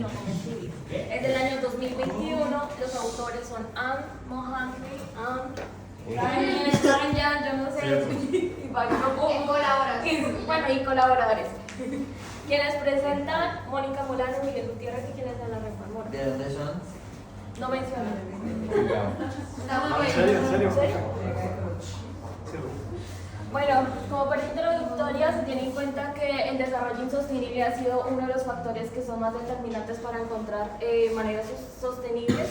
no comestible. Es del año 2021, los autores son Anne Mohammed, Ryan, yo no sé, y varios colaboradores. Bueno, y colaboradores. Quienes presentan Mónica Molano, Miguel Gutiérrez y quienes dan la reforma. ¿De dónde son? No mencionan. ¿En serio? ¿En serio? Bueno, como parte introductoria se tiene en cuenta que el desarrollo insostenible ha sido uno de los factores que son más determinantes para encontrar maneras sostenibles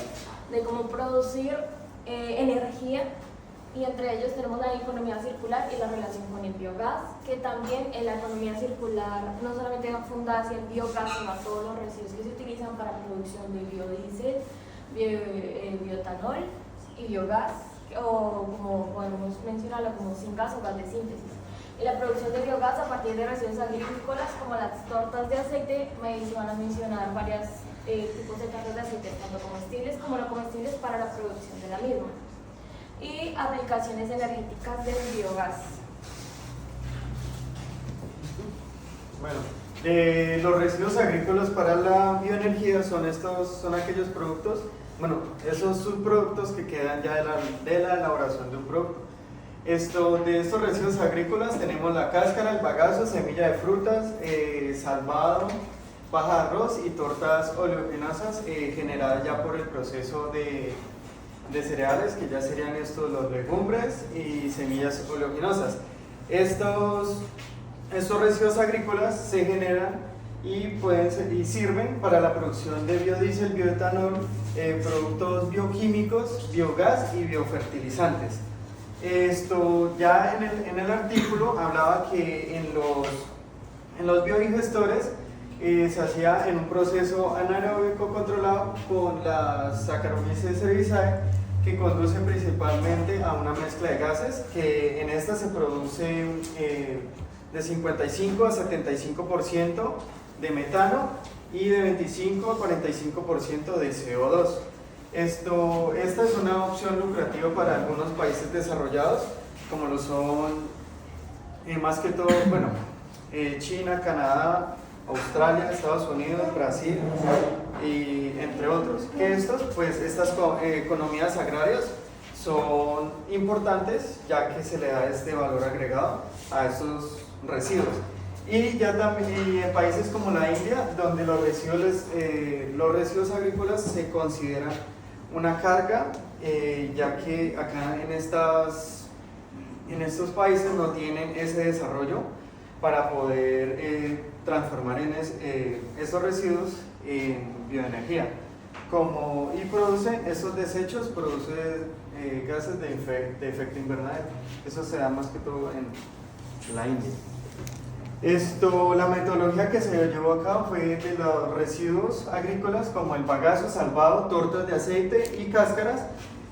de cómo producir energía, y entre ellos tenemos la economía circular y la relación con el biogás, que también en la economía circular no solamente va fundada hacia el biogás, sino a todos los residuos que se utilizan para la producción de biodiesel, bioetanol y biogás, o como podemos mencionarlo como gas o gas de síntesis. Y la producción de biogás a partir de residuos agrícolas como las tortas de aceite, se van a mencionar varios tipos de tortas de aceite, tanto comestibles como no comestibles, para la producción de la misma. Y aplicaciones energéticas del biogás. Bueno, los residuos agrícolas para la bioenergía son aquellos productos, esos subproductos que quedan ya de la elaboración de un producto. De estos residuos agrícolas tenemos la cáscara, el bagazo, semilla de frutas, salvado, paja de arroz y tortas oleaginosas generadas ya por el proceso de cereales, que ya serían los legumbres y semillas oleaginosas. Estos residuos agrícolas se generan y sirven para la producción de biodiesel, bioetanol, productos bioquímicos, biogás y biofertilizantes. Ya en el artículo hablaba que en los biodigestores se hacía en un proceso anaeróbico controlado con la Saccharomyces cerevisiae, que conduce principalmente a una mezcla de gases, que en esta se produce de 55 a 75% de metano y de 25 a 45% de CO2. Esta es una opción lucrativa para algunos países desarrollados, como lo son más que todo, China, Canadá, Australia, Estados Unidos, Brasil y entre otros. Que estas economías agrarias son importantes, ya que se le da este valor agregado a estos residuos. Y ya también en países como la India, donde los residuos agrícolas se consideran una carga, ya que acá en estos países no tienen ese desarrollo para poder transformar estos residuos en bioenergía. Y producen estos desechos, gases de efecto invernadero. Eso se da más que todo en la India. La metodología que se llevó a cabo fue de los residuos agrícolas como el bagazo, salvado, tortas de aceite y cáscaras.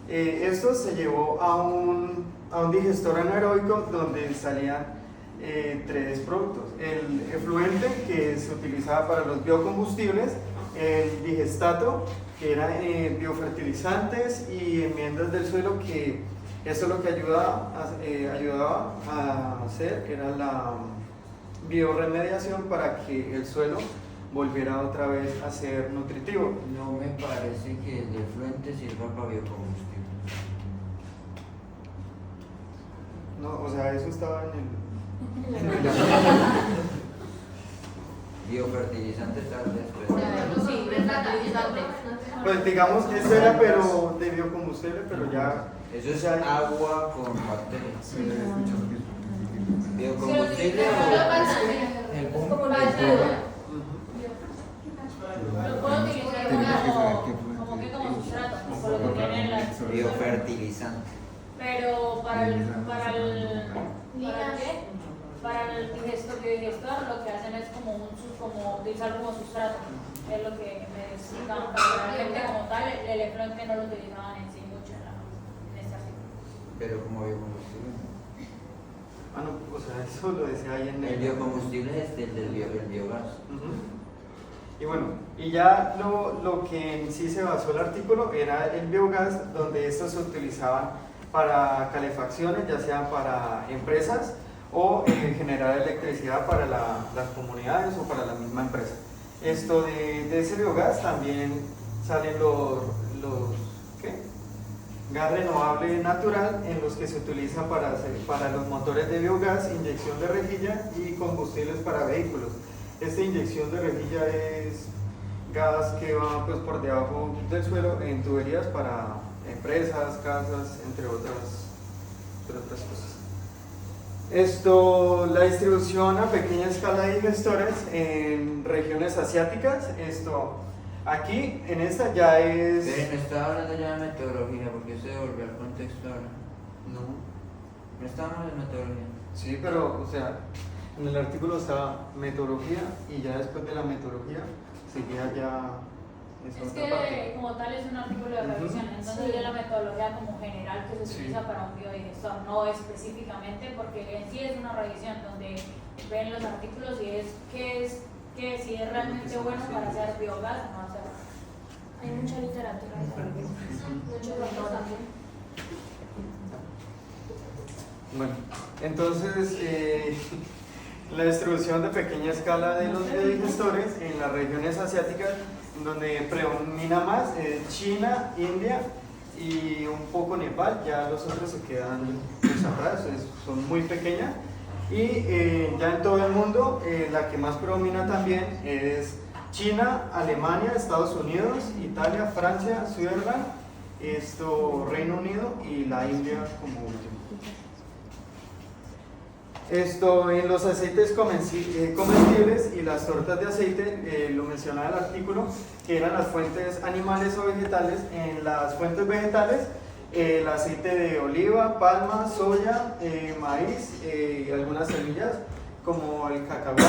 Esto se llevó a un digestor anaeróbico donde salían tres productos: el efluente, que se utilizaba para los biocombustibles; el digestato, que eran biofertilizantes y enmiendas del suelo, que eso lo que ayudaba a hacer era la bioremediación para que el suelo volviera otra vez a ser nutritivo. No me parece que el efluente sirva para biocombustible. No, o sea, eso estaba en el... Biofertilizante tal vez. Sí, fertilizante. Pues digamos, eso era pero de biocombustible, pero ya... Eso es agua con bacterias. Biocombustible Es como una ayuda. Lo puedo utilizar como sustrato, por lo que tiene la... biofertilizante. Pero para el digestor lo que hacen es como utilizarlo como sustrato. Es lo que me explicaban, pero realmente como tal el efluente no lo utilizaban en sí mucho en este artículo. Pero como biocombustible. No, o sea, eso lo decía ahí en el biocombustible es el biogás. Y bueno, y ya lo que en sí se basó el artículo era el biogás, donde estos se utilizaban para calefacciones, ya sean para empresas o generar electricidad para las comunidades o para la misma empresa. De ese biogás también salen los ¿qué? Gas renovable natural, en los que se utiliza para los motores de biogás, inyección de rejilla y combustibles para vehículos. Esta inyección de rejilla es gas que va pues por debajo del suelo en tuberías para empresas, casas, entre otras cosas. La distribución a pequeña escala de digestores en regiones asiáticas. Aquí en esta ya es... Me estaba hablando ya de metodología, porque se devolvió al contexto ahora. No estábamos en metodología. Sí, pero, o sea, en el artículo estaba metodología y ya después de la metodología seguía ya esa Es otra que parte. como tal es un artículo de revisión, entonces Sí. ya la metodología como general que se Sí. utiliza para un biodigestor, no específicamente, porque en sí es una revisión donde ven los artículos y es que si es realmente bueno para hacer biogás o no hacerlo. Hay mucha literatura, mucho datos también. Bueno, entonces la distribución de pequeña escala de los biodigestores en las regiones asiáticas, donde predomina más China, India y un poco Nepal, ya los otros se quedan atrás, son muy pequeñas. Y ya en todo el mundo, la que más predomina también es China, Alemania, Estados Unidos, Italia, Francia, Suiza, Reino Unido y la India como último. En los aceites comestibles y las tortas de aceite, lo mencionaba el artículo, que eran las fuentes animales o vegetales. En las fuentes vegetales, el aceite de oliva, palma, soya, maíz y algunas semillas como el cacahuate,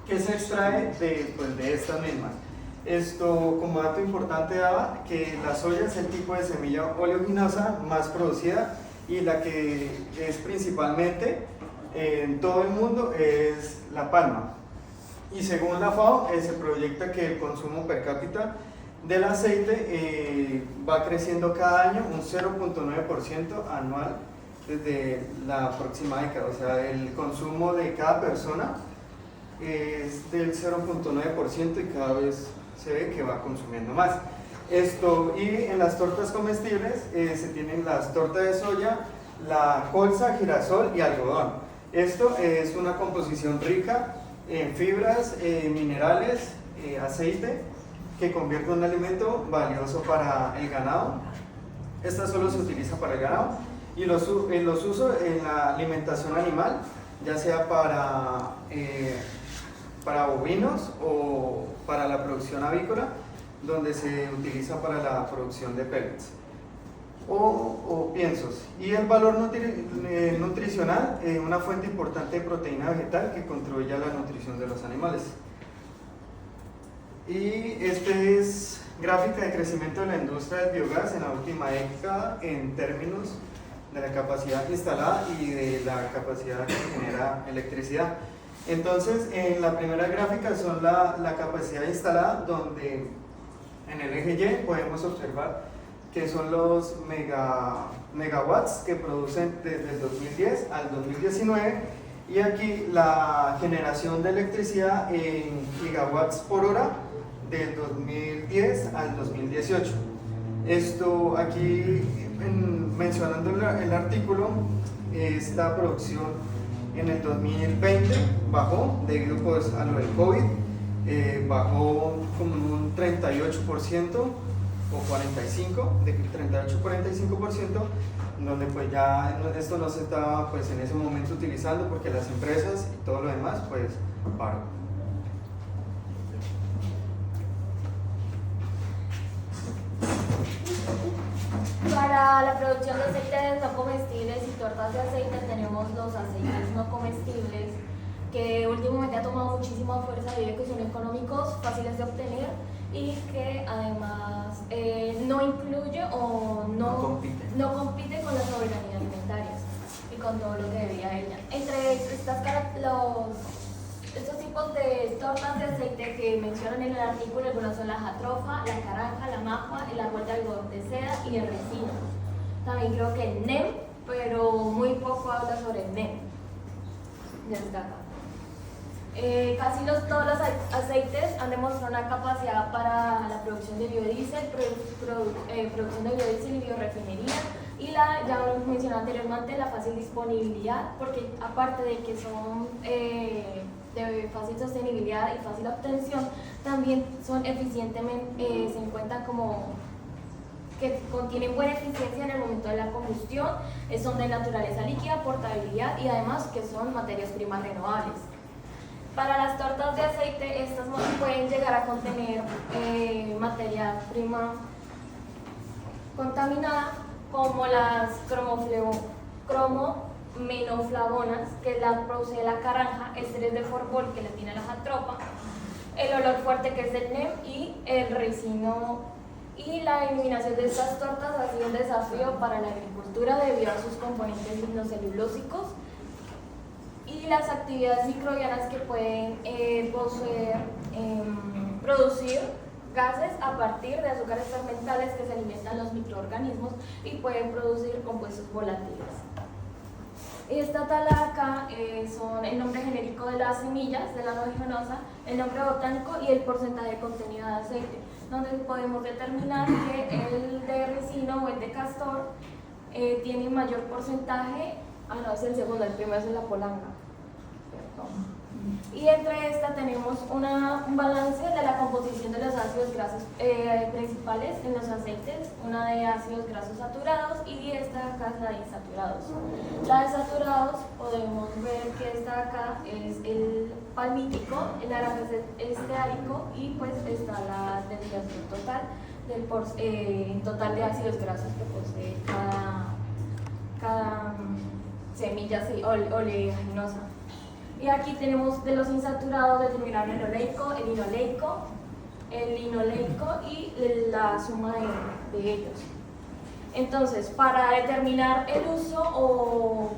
que se extrae de estas mismas. Como dato importante daba que la soya es el tipo de semilla oleaginosa más producida y la que es principalmente en todo el mundo es la palma. Y según la FAO, se proyecta que el consumo per cápita del aceite va creciendo cada año un 0.9% anual desde la próxima década. O sea, el consumo de cada persona es del 0.9% y cada vez se ve que va consumiendo más. Y en las tortas comestibles se tienen las tortas de soya, la colza, girasol y algodón. Esto es una composición rica en fibras, minerales, aceite, que convierte en un alimento valioso para el ganado. Esta solo se utiliza para el ganado y los usos en la alimentación animal, ya sea para bovinos o para la producción avícola, donde se utiliza para la producción de pellets o piensos. Y el valor nutricional, una fuente importante de proteína vegetal que contribuye a la nutrición de los animales. Y es gráfica de crecimiento de la industria del biogás en la última década en términos de la capacidad instalada y de la capacidad que genera electricidad. Entonces, en la primera gráfica son la capacidad instalada, donde en el eje Y podemos observar que son los megawatts que producen desde el 2010 al 2019, y aquí la generación de electricidad en gigawatts por hora del 2010 al 2018. Aquí mencionando el artículo, esta producción en el 2020 bajó debido pues a lo del COVID, bajó como un 38% o 45%, de 38-45%, donde pues ya esto no se estaba pues en ese momento utilizando porque las empresas y todo lo demás pues paró. Para la producción de aceites no comestibles y tortas de aceite tenemos los aceites no comestibles, que últimamente ha tomado muchísima fuerza debido a que son económicos, fáciles de obtener y que además no incluye o no compite con la soberanía alimentaria y con todo lo que debía ella. Entre estos tipos de tortas de aceite que mencionan en el artículo, algunas son la jatrofa, la caranja, la majua, el árbol de algodón de seda y el resino. También creo que el NEM, pero muy poco habla sobre el NEM. Destaca. Casi todos los aceites han demostrado una capacidad para la producción de biodiesel, producción de biodiesel y biorefinería, y ya lo mencioné anteriormente, la fácil disponibilidad, porque aparte de que son de fácil sostenibilidad y fácil obtención, también son eficientemente, se encuentran como que contienen buena eficiencia en el momento de la combustión, son de naturaleza líquida, portabilidad y además que son materias primas renovables. Para las tortas de aceite, estas pueden llegar a contener materia prima contaminada como las cromomenoflavonas, que la produce la caranja, ésteres de forbol, que la tiene la jatropa, el olor fuerte, que es el NEM, y el ricino. Y la eliminación de estas tortas ha sido un desafío para la agricultura debido a sus componentes lignocelulósicos y las actividades microbianas que pueden producir gases a partir de azúcares fermentales que se alimentan los microorganismos y pueden producir compuestos volátiles. Esta tabla acá son el nombre genérico de las semillas de la oleaginosa, el nombre botánico y el porcentaje de contenido de aceite, donde podemos determinar que el de ricino o el de castor tiene mayor porcentaje. No, es el segundo, el primero es de la polanga. Perdón. Y entre esta tenemos un balance de la composición de los ácidos grasos principales en los aceites, una de ácidos grasos saturados y esta acá es la de insaturados. La de saturados podemos ver que esta acá es el palmítico, el naranja es el esteárico y pues está la desviación total del total de ácidos grasos que posee cada semilla oleaginosa. Y aquí tenemos de los insaturados determinar el oleico, el linoleico y la suma de ellos. Entonces, para determinar el uso o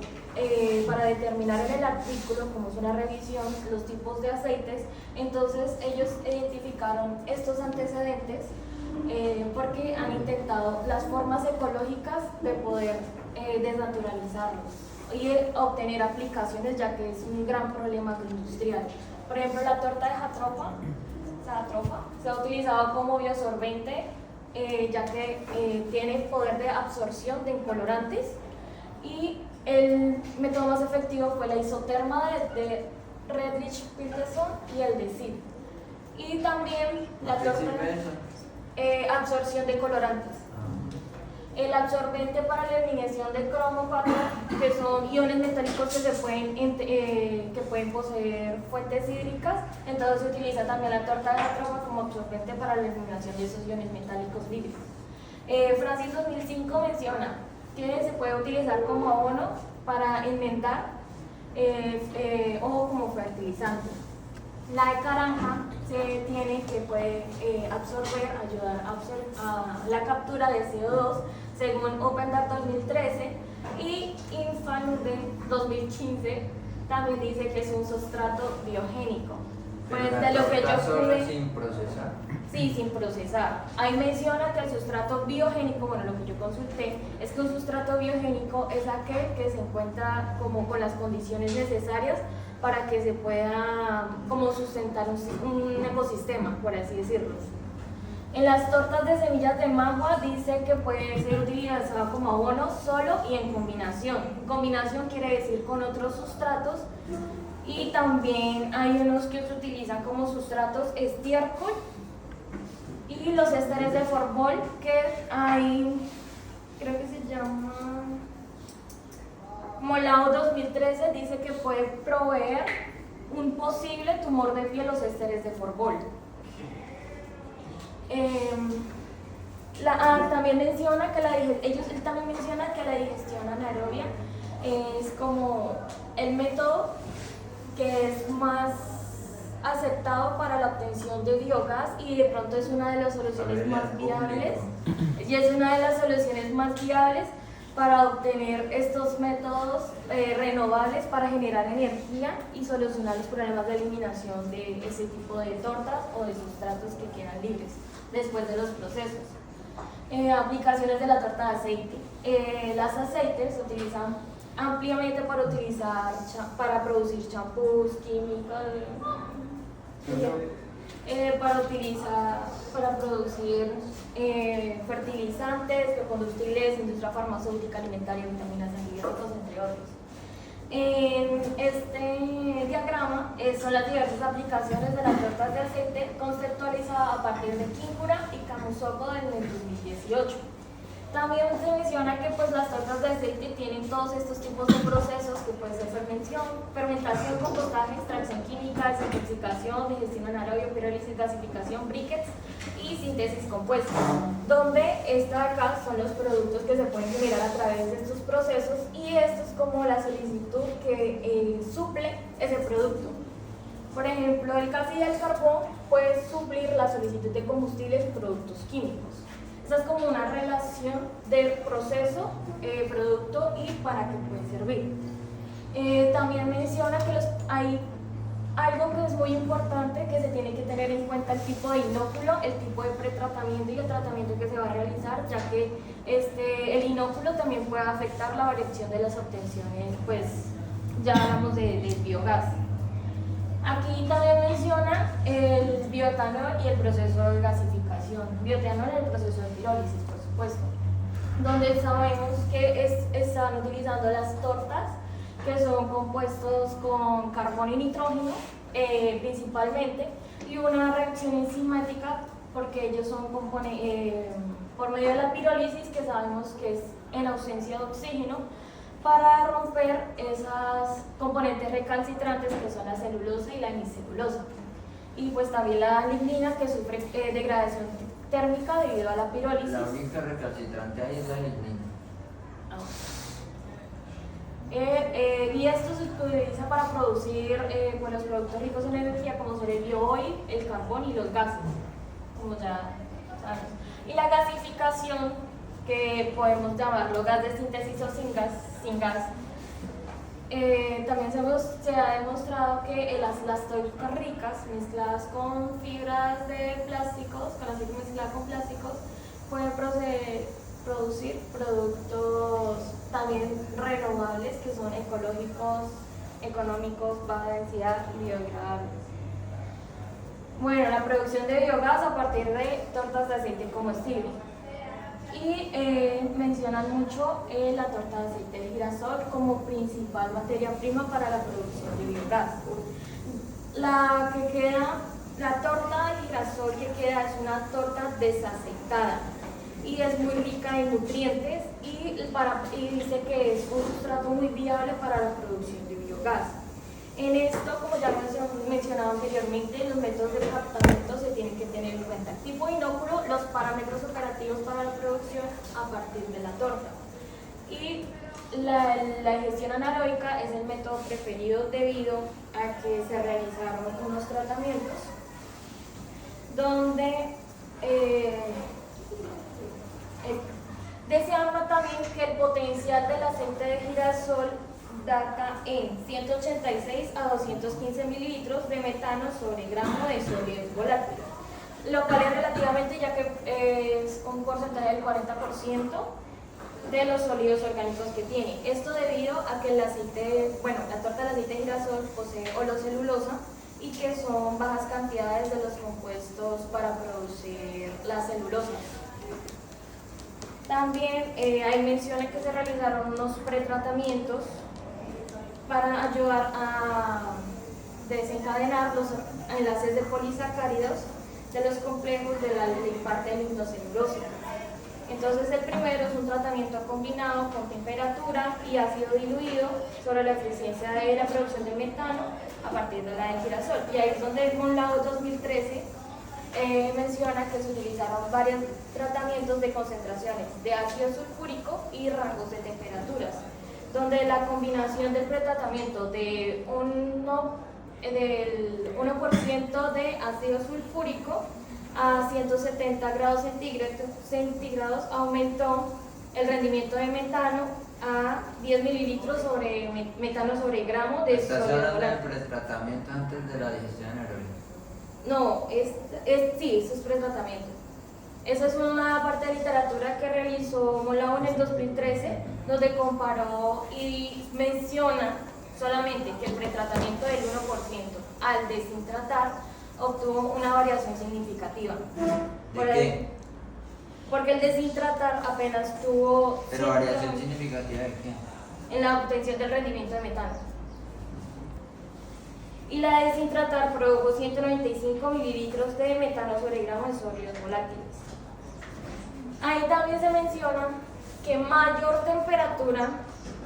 para determinar en el artículo, como es una revisión, los tipos de aceites, entonces ellos identificaron estos antecedentes porque han intentado las formas ecológicas de poder desnaturalizarlos y obtener aplicaciones, ya que es un gran problema industrial. Por ejemplo, la torta de jatropa se ha utilizado como biosorbente, ya que tiene poder de absorción de incolorantes, y el método más efectivo fue la isoterma de Redlich-Peterson y el de Sid. Y también la torta absorción de colorantes. El absorbente para la eliminación de cromo 4, que son iones metálicos que pueden poseer fuentes hídricas, entonces se utiliza también la torta de jatropa como absorbente para la eliminación de esos iones metálicos líquidos. Francis 2005 menciona que se puede utilizar como abono para enmendar o como fertilizante. La de caranja se tiene que puede ayudar a la captura de CO2 según OpenData 2013, y InFANUDE 2015 también dice que es un sustrato biogénico. Pues de lo que yo pude... sin procesar. Sí, sin procesar. Ahí menciona que el sustrato biogénico, bueno, lo que yo consulté, es que un sustrato biogénico es aquel que se encuentra como con las condiciones necesarias para que se pueda como sustentar un ecosistema, por así decirlo. En las tortas de semillas de magua dice que puede ser utilizado como abono solo y en combinación. En combinación quiere decir con otros sustratos, y también hay unos que se utilizan como sustratos estiércol y los ésteres de forbol, que hay, creo que se llama Molao 2013, dice que puede proveer un posible tumor de piel los ésteres de forbol. También menciona que él también menciona que la digestión anaerobia es como el método que es más aceptado para la obtención de biogás, y de pronto es una de las soluciones más viables, para obtener estos métodos renovables para generar energía y solucionar los problemas de eliminación de ese tipo de tortas o de sustratos que quedan libres después de los procesos. Aplicaciones de la torta de aceite. Los aceites se utilizan ampliamente para utilizar para producir champús, químicos, para producir fertilizantes, biocombustibles, industria farmacéutica, alimentaria, vitaminas, antibióticos, entre otros. En este diagrama son las diversas aplicaciones de las tortas de aceite conceptualizadas a partir de Kimura y Kamusoko en el 2018. También se menciona que pues, las tortas de aceite tienen todos estos tipos de procesos que pueden ser fermentación, compostaje, extracción química, desintoxicación, digestión anaerobio, pirólisis, gasificación, briquettes y síntesis compuesta, donde acá son los productos que se pueden generar a través de estos procesos y esto es como la solicitud que suple ese producto. Por ejemplo, el gas y el carbón puede suplir la solicitud de combustibles y productos químicos. Esta es como una relación del proceso, producto y para qué puede servir. También menciona que hay algo que es muy importante que se tiene que tener en cuenta: el tipo de inóculo, el tipo de pretratamiento y el tratamiento que se va a realizar, ya que el inóculo también puede afectar la variación de las obtenciones, pues ya hablamos del biogás. Aquí también menciona el bioetanol y el proceso de gasificación. Bioetanol y el proceso de pirólisis, por supuesto, donde sabemos que están utilizando las tortas, que son compuestos con carbón y nitrógeno principalmente, y una reacción enzimática, porque ellos son por medio de la pirólisis, que sabemos que es en ausencia de oxígeno, para romper esas componentes recalcitrantes que son la celulosa y la hemicelulosa. Y pues también la lignina, que sufre degradación térmica debido a la pirólisis. La única recalcitrante ahí es la lignina. Y esto se utiliza para producir pues, los productos ricos en energía, como son el biooil, el carbón y los gases, como ya sabemos. Y la gasificación, que podemos llamarlo gas de síntesis o sin gas. También se ha demostrado que las tortas ricas mezcladas con fibras de plásticos, con aceite mezclado con plásticos, pueden producir productos también renovables, que son ecológicos, económicos, baja densidad y biodegradables. Bueno, la producción de biogás a partir de tortas de aceite comestible. Y mencionan mucho la torta de aceite de girasol como principal materia prima para la producción de biogás. La torta de girasol que queda es una torta desaceitada y es muy rica en nutrientes y dice que es un sustrato muy viable para la producción de biogás. En esto, como ya mencionado anteriormente, los métodos de tratamiento se tienen que tener en cuenta: tipo de inóculo, los parámetros operativos para la producción a partir de la torta. Y la digestión anaeróbica es el método preferido debido a que se realizaron unos tratamientos donde deseamos también que el potencial del aceite de girasol data en 186 a 215 mililitros de metano sobre gramo de sólidos volátiles, lo cual es relativamente, ya que es un porcentaje del 40% de los sólidos orgánicos que tiene. Esto debido a que la torta de aceite de girasol posee holocelulosa y que son bajas cantidades de los compuestos para producir la celulosa. También hay menciones que se realizaron unos pretratamientos para ayudar a desencadenar los enlaces de polisacáridos de los complejos de la parte lignocelulosa. Entonces, el primero es un tratamiento combinado con temperatura y ácido diluido sobre la eficiencia de la producción de metano a partir de la de girasol. Y ahí es donde el Monlao 2013 menciona que se utilizaron varios tratamientos de concentraciones de ácido sulfúrico y rangos de temperaturas, donde la combinación del pretratamiento del 1% de ácido sulfúrico a 170 grados centígrados aumentó el rendimiento de metano a 10 mililitros sobre metano sobre gramo de ¿Estás sólido hablando del volátil. pretratamiento antes de la digestión anaeróbica? No, sí, eso es pretratamiento. Esa es una parte de literatura que realizó Molao en el 2013, donde comparó y menciona solamente que el pretratamiento del 1% al desintratar obtuvo una variación significativa. ¿De qué? Porque el desintratar apenas tuvo... Pero variación significativa de qué? En la obtención del rendimiento de metano. Y la de desintratar produjo 195 mililitros de metano sobre gramo de sólidos volátiles. Ahí también se menciona que mayor temperatura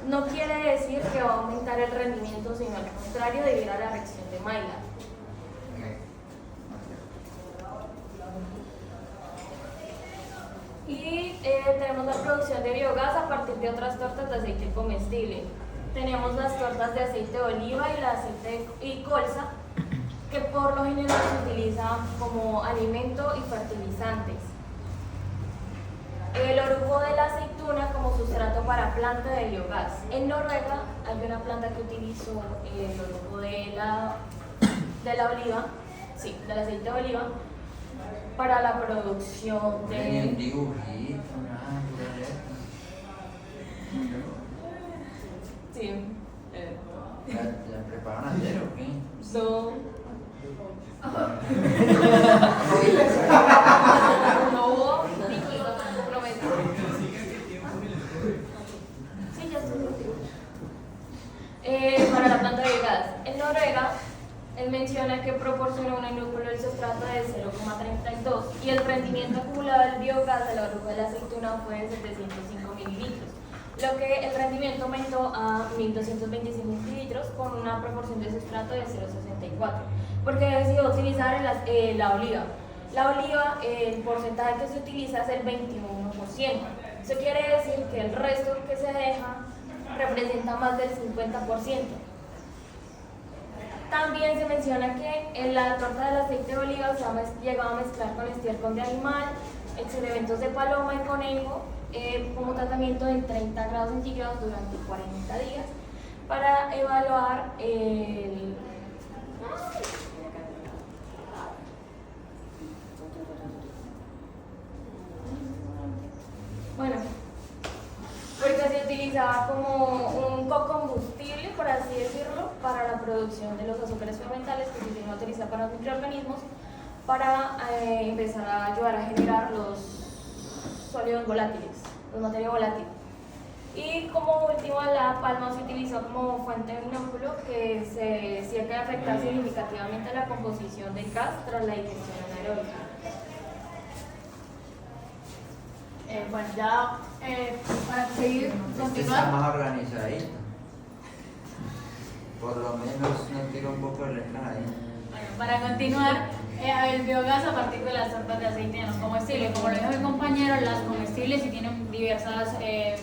no quiere decir que va a aumentar el rendimiento, sino al contrario debido a la reacción de Maillard. Y tenemos la producción de biogás a partir de otras tortas de aceite comestible. Tenemos las tortas de aceite de oliva y la aceite y colza, que por lo general se utilizan como alimento y fertilizantes. El orujo de la aceituna como sustrato para planta de biogás. En Noruega hay una planta que utilizó el orujo de la oliva, sí, del aceite de oliva, para la producción de... Ni un dibujito, nada, pura letra. Sí. ¿La preparan ayer o qué? No. No hubo líquido, prometo. Sí, ya estoy contigo. Para la planta de biogás. En Noruega, él menciona que proporciona un núcleo del sustrato de 0,32 y el rendimiento acumulado del biogás del orujo de la aceituna fue de 705 mililitros, lo que el rendimiento aumentó a 1225 mililitros con una proporción de sustrato de 0,64, porque decidió utilizar la oliva. La oliva, el porcentaje que se utiliza es el 21%. Eso quiere decir que el resto que se deja representa más del 50%. También se menciona que en la torta del aceite de oliva se ha llegado a mezclar con estiércol de animal, excrementos de paloma y conejo, como tratamiento de 30 grados centígrados durante 40 días para evaluar el... Bueno, porque se utilizaba como un co-combustible, por así decirlo, para la producción de los azúcares fermentales que se tienen a utilizar para los microorganismos para empezar a ayudar a generar los sólidos volátiles, los materiales volátiles. Y como último, la palma se utilizó como fuente de binóculo que se decía que afecta significativamente la composición del gas tras la digestión anaeróbica. Bueno, ya para seguir, Este está continuar. más organizadito. Por lo menos no tira un poco de letras ahí. Bueno, para continuar, el biogás a partir de las tortas de aceite de los comestibles. Como lo dijo mi compañero, las comestibles sí tienen diversas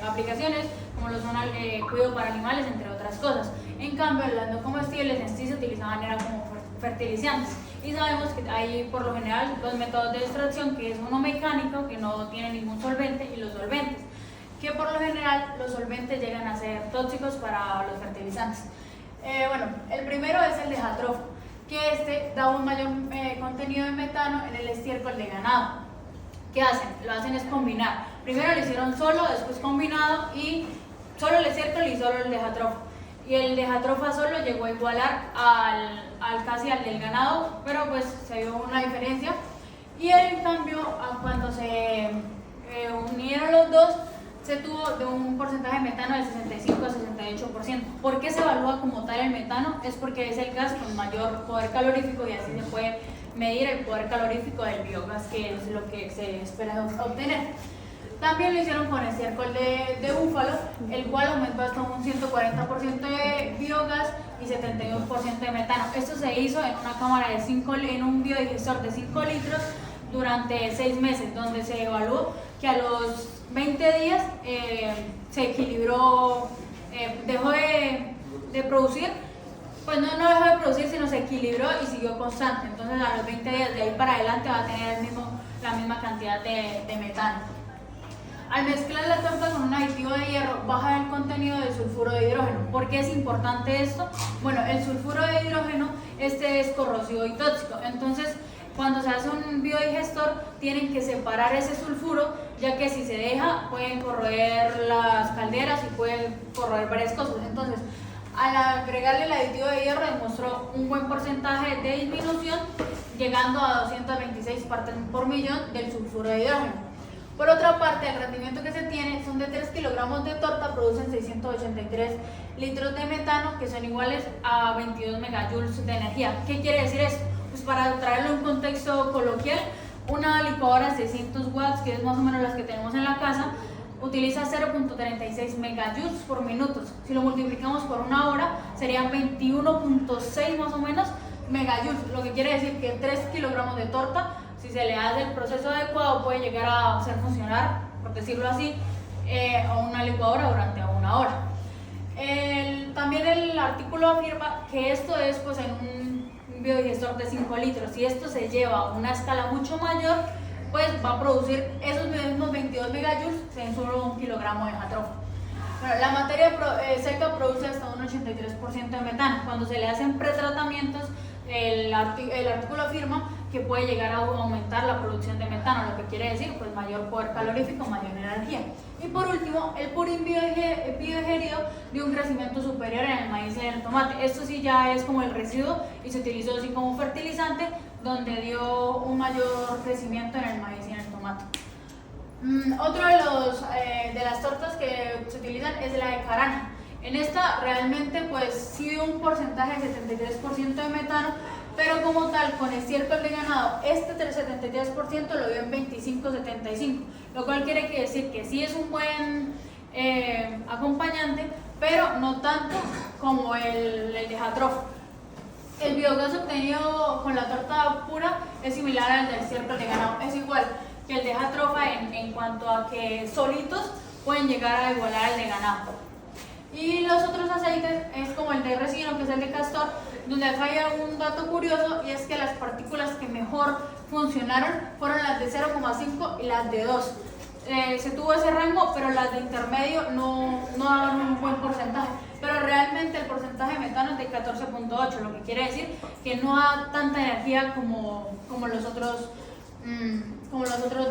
aplicaciones, como lo son el cuidado para animales, entre otras cosas. En cambio, las no comestibles en sí se utilizaban era como fertilizantes. Y sabemos que hay por lo general dos métodos de extracción, que es uno mecánico, que no tiene ningún solvente, y los solventes, que por lo general los solventes llegan a ser tóxicos para los fertilizantes. Bueno, el primero es el dejatrof, que este da un mayor contenido de metano en el estiércol de ganado. ¿Qué hacen? Lo hacen es combinar. Primero lo hicieron solo, después combinado, y solo el estiércol y solo el dejatrof. Y el dejatrofa solo llegó a igualar casi al del ganado, pero pues se vio una diferencia. Y en cambio, cuando se unieron los dos, se tuvo de un porcentaje de metano del 65 a 68%. ¿Por qué se evalúa como tal el metano? Es porque es el gas con mayor poder calorífico y así se puede medir el poder calorífico del biogás, que es lo que se espera obtener. También lo hicieron con estiércol de búfalo, el cual aumentó hasta un 140% de biogás y 72% de metano. Esto se hizo en una cámara de en un biodigestor de 5 litros durante 6 meses, donde se evaluó que a los 20 días se equilibró, dejó de producir, pues no dejó de producir, sino se equilibró y siguió constante. Entonces a los 20 días de ahí para adelante va a tener la misma cantidad de metano. Al mezclar la torta con un aditivo de hierro, baja el contenido de sulfuro de hidrógeno. ¿Por qué es importante esto? Bueno, el sulfuro de hidrógeno es corrosivo y tóxico. Entonces, cuando se hace un biodigestor tienen que separar ese sulfuro, ya que si se deja pueden corroer las calderas y pueden corroer varias cosas. Entonces, al agregarle el aditivo de hierro demostró un buen porcentaje de disminución, llegando a 226 partes por millón del sulfuro de hidrógeno. Por otra parte, el rendimiento que se tiene son de 3 kilogramos de torta, producen 683 litros de metano, que son iguales a 22 megajoules de energía. ¿Qué quiere decir esto? Pues para traerlo en un contexto coloquial, una licuadora de 600 watts, que es más o menos las que tenemos en la casa, utiliza 0.36 megajoules por minuto. Si lo multiplicamos por una hora, serían 21.6 más o menos megajoules, lo que quiere decir que 3 kilogramos de torta, si se le hace el proceso adecuado, puede llegar a hacer funcionar, por decirlo así, a una licuadora durante una hora. También el artículo afirma que esto es pues en un biodigestor de 5 litros. Si esto se lleva a una escala mucho mayor, pues va a producir esos mismos 22 megajoules en solo 1 kilogramo de jatrófilo. Bueno, la materia seca produce hasta un 83% de metano. Cuando se le hacen pretratamientos, el artículo afirma que puede llegar a aumentar la producción de metano, lo que quiere decir pues mayor poder calorífico, mayor energía. Y por último, el purín biodigerido dio un crecimiento superior en el maíz y en el tomate. Esto sí ya es como el residuo y se utilizó así como fertilizante, donde dio un mayor crecimiento en el maíz y en el tomate. Otro de las tortas que se utilizan es la de caranja. En esta realmente pues sí dio un porcentaje de 73% de metano, pero como tal con estiércol de ganado este 73% lo dio en 25-75, lo cual quiere decir que sí es un buen acompañante, pero no tanto como el de jatrófilo. El biogás obtenido con la torta pura es similar al del estiércol de ganado, es igual que el de jatrofa en cuanto a que solitos pueden llegar a igualar al de ganado. Y los otros aceites es como el de resino, que es el de castor, donde acá hay un dato curioso, y es que las partículas que mejor funcionaron fueron las de 0,5 y las de 2. Se tuvo ese rango, pero las de intermedio no daban un buen porcentaje. Pero realmente el porcentaje de metano es de 14.8, lo que quiere decir que no da tanta energía como los otros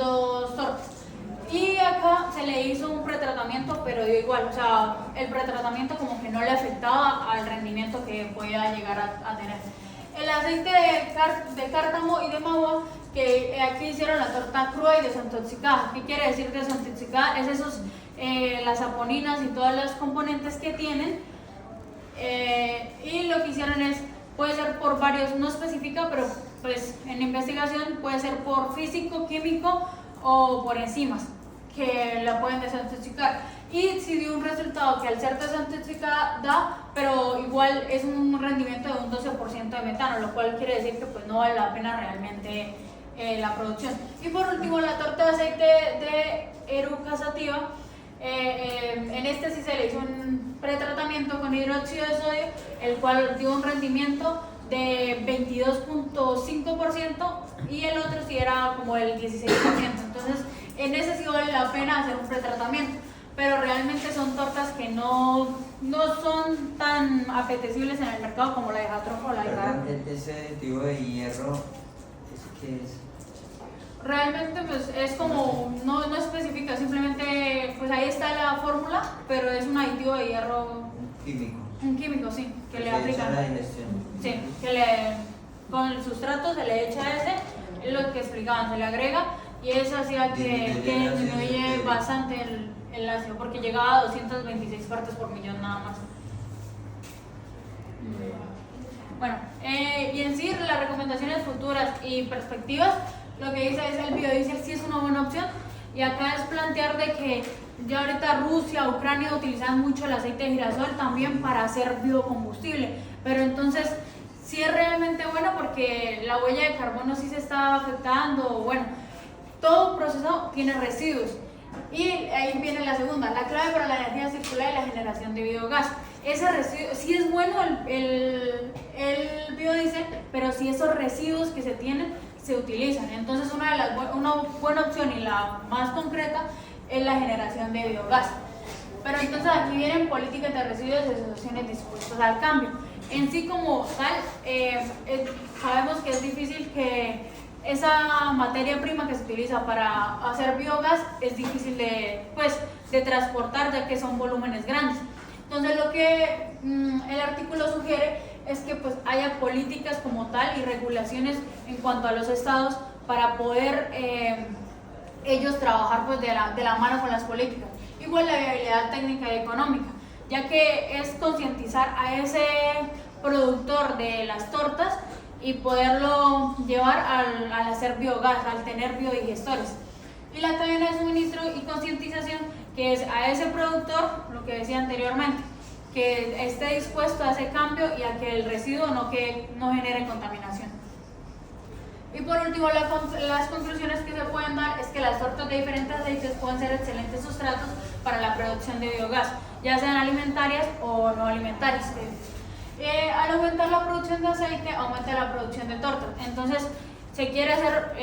dos tortas. Y acá se le hizo un pretratamiento, pero dio igual, o sea, el pretratamiento como que no le afectaba al rendimiento que podía llegar a tener. El aceite de cártamo y de mahua, que aquí hicieron la torta cruda y desintoxicada. ¿Qué quiere decir desintoxicada? Es las saponinas y todos los componentes que tienen. Y lo que hicieron puede ser por varios, no especifica, pero pues en investigación puede ser por físico, químico o por enzimas que la pueden desintoxicar, y si dio un resultado que al ser desintoxicada da, pero igual es un rendimiento de un 12% de metano, lo cual quiere decir que pues no vale la pena realmente la producción. Y por último, la torta de aceite de eruca sativa, en este sí se le hizo un pretratamiento con hidróxido de sodio, el cual dio un rendimiento de 22.5%, y el otro sí era como el 16%. Entonces en ese sí vale la pena hacer un pretratamiento, pero realmente son tortas que no son tan apetecibles en el mercado como la de jatrófilo o la de carne. Ese aditivo de hierro, ¿qué es? Realmente pues es como, no especifica, simplemente pues ahí está la fórmula, pero es un aditivo de hierro Químico. Un químico, sí, que le Se aplican. echa la digestión. Sí, con el sustrato se le echa es lo que explicaban, se le agrega, y eso hacía que disminuye bastante el ácido, porque llegaba a 226 partes por millón nada más. Bueno, y en sí las recomendaciones futuras y perspectivas, lo que dice es el biodiesel sí es una buena opción, y acá es plantear de que ya ahorita Rusia, Ucrania utilizan mucho el aceite de girasol también para hacer biocombustible, pero entonces sí es realmente bueno porque la huella de carbono sí se está afectando. Bueno, todo proceso tiene residuos, y ahí viene la segunda, la clave para la energía circular y la generación de biogás. Ese residuo, sí es bueno el biodiesel, pero si esos residuos que se tienen se utilizan, entonces una buena opción y la más concreta es la generación de biogás. Pero entonces aquí vienen políticas de residuos y asociaciones dispuestas al cambio. En sí como tal, sabemos que es difícil que esa materia prima que se utiliza para hacer biogás es difícil de transportar, ya que son volúmenes grandes. Entonces lo que el artículo sugiere es que pues haya políticas como tal y regulaciones en cuanto a los estados para poder ellos trabajar pues de la mano con las políticas. Igual la viabilidad técnica y económica, ya que es concientizar a ese productor de las tortas y poderlo llevar al hacer biogás, al tener biodigestores. Y la cadena de suministro y concientización, que es a ese productor, lo que decía anteriormente, que esté dispuesto a ese cambio y a que el residuo no genere contaminación. Y por último, las conclusiones que se pueden dar es que las tortas de diferentes aceites pueden ser excelentes sustratos para la producción de biogás, ya sean alimentarias o no alimentarias. Al aumentar la producción de aceite, aumenta la producción de tortas. Entonces, se quiere hacer,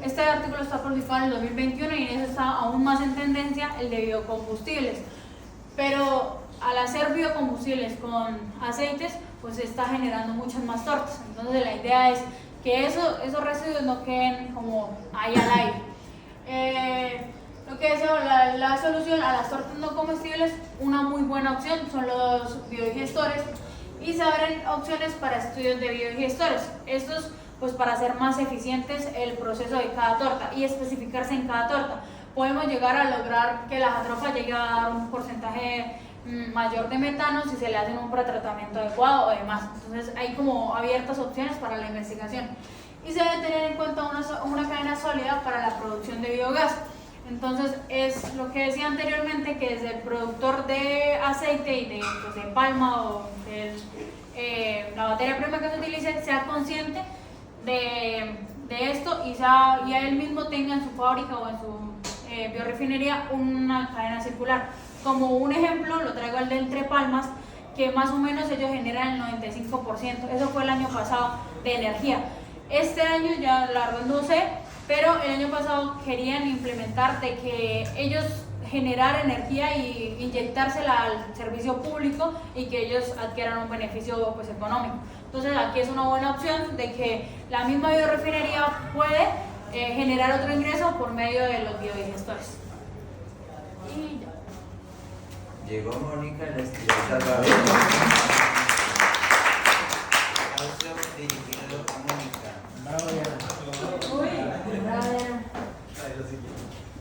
este artículo está publicado en el 2021 y en eso está aún más en tendencia el de biocombustibles. Pero al hacer biocombustibles con aceites, pues se está generando muchas más tortas. Entonces, la idea es que esos residuos no queden como ahí al aire. Lo que decía, la solución a las tortas no comestibles, una muy buena opción son los biodigestores, y se abren opciones para estudios de biodigestores. Estos pues para hacer más eficientes el proceso de cada torta y especificarse en cada torta. Podemos llegar a lograr que la jatrofa llegue a dar un porcentaje mayor de metano si se le hace un pretratamiento adecuado o demás. Entonces hay como abiertas opciones para la investigación. Y se debe tener en cuenta una cadena sólida para la producción de biogás. Entonces es lo que decía anteriormente, que desde el productor de aceite y de palma o de la materia prima que se utilice sea consciente de esto y él mismo tenga en su fábrica o en su biorefinería una cadena circular. Como un ejemplo lo traigo el de Entre Palmas, que más o menos ellos generan el 95%, eso fue el año pasado, de energía. Este año ya la verdad no sé, pero el año pasado querían implementar de que ellos generar energía y inyectársela al servicio público y que ellos adquieran un beneficio pues económico. Entonces aquí es una buena opción de que la misma biorefinería puede generar otro ingreso por medio de los biodigestores. Y ya. Llegó Mónica, la estudiante.